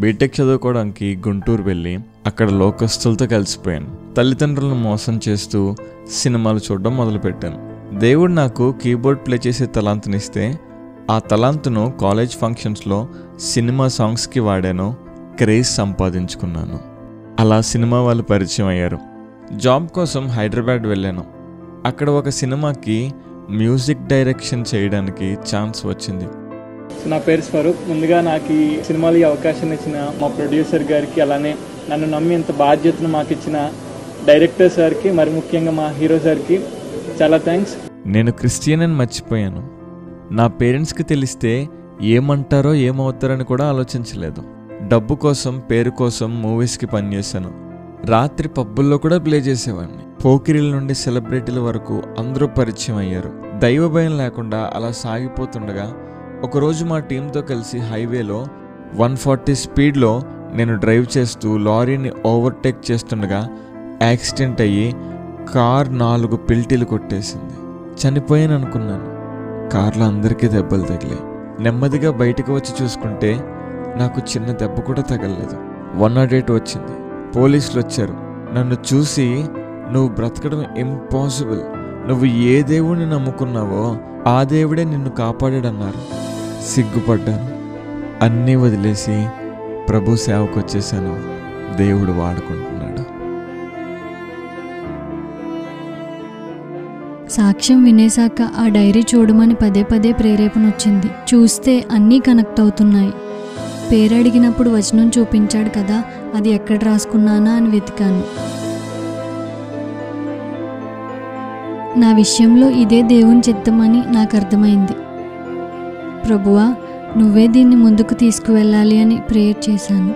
BTech చదువుకోవడానికి గుంటూరు వెళ్ళి అక్కడ లోకస్తులతో కలిసిపోయాను. తల్లిదండ్రులను మోసం చేస్తూ సినిమాలు చూడడం మొదలుపెట్టాను. దేవుడు నాకు కీబోర్డ్ ప్లే చేసే తలాంతునిస్తే ఆ తలాంతును కాలేజ్ ఫంక్షన్స్లో సినిమా సాంగ్స్కి వాడాను. క్రేజ్ సంపాదించుకున్నాను. అలా సినిమా వాళ్ళు పరిచయం అయ్యారు. జాబ్ కోసం హైదరాబాద్ వెళ్ళాను. అక్కడ ఒక సినిమాకి మ్యూజిక్ డైరెక్షన్ చేయడానికి ఛాన్స్ వచ్చింది. నా పేరు స్వరూప్. ముందుగా నాకు ఈ సినిమాలో ఈ అవకాశం ఇచ్చిన మా ప్రొడ్యూసర్ గారికి, అలానే నన్ను నమ్మి ఇంత బాధ్యతను మాకు ఇచ్చిన డైరెక్టర్ సార్కి, మరి ముఖ్యంగా మా హీరో సార్కి చాలా థ్యాంక్స్. నేను క్రిస్టియన్ అని మర్చిపోయాను. నా పేరెంట్స్కి తెలిస్తే ఏమంటారో ఏమవుతారని కూడా ఆలోచించలేదు. డబ్బు కోసం, పేరు కోసం మూవీస్కి పనిచేశాను. రాత్రి పబ్బుల్లో కూడా ప్లే చేసేవాడిని. పోకిరీల నుండి సెలబ్రిటీల వరకు అందరూ పరిచయం అయ్యారు. దైవ భయం లేకుండా అలా సాగిపోతుండగా ఒకరోజు మా టీంతో కలిసి హైవేలో 140 స్పీడ్లో నేను డ్రైవ్ చేస్తూ లారీని ఓవర్టేక్ చేస్తుండగా యాక్సిడెంట్ అయ్యి కార్ 4 పిల్టీలు కొట్టేసింది. చనిపోయాను అనుకున్నాను. కార్లో అందరికీ దెబ్బలు తగిలాయి. నెమ్మదిగా బయటకు వచ్చి చూసుకుంటే నాకు చిన్న దెబ్బ కూడా తగలలేదు. 108 వచ్చింది. పోలీసులు వచ్చారు. నన్ను చూసి, నువ్వు బ్రతకడం ఇంపాసిబుల్, నువ్వు ఏ దేవుడిని నమ్ముకున్నావో ఆ దేవుడే నిన్ను కాపాడాడన్నారు. సిగ్గుపడ్డాను. అన్నీ వదిలేసి ప్రభు సేవకు వచ్చేసాను. దేవుడు వాడుకుంటున్నాడు. సాక్ష్యం వినేశాక ఆ డైరీ చూడమని పదే పదే ప్రేరేపణ వచ్చింది. చూస్తే అన్నీ కనెక్ట్ అవుతున్నాయి. పేరు అడిగినప్పుడు వచనం చూపించాడు కదా, అది ఎక్కడ రాసుకున్నానా అని వెతికాను. నా విషయంలో ఇదే దేవుని చిత్తమని నాకు అర్థమైంది. ప్రభువా, నువ్వే దీన్ని ముందుకు తీసుకువెళ్ళాలి అని ప్రేయర్ చేశాను.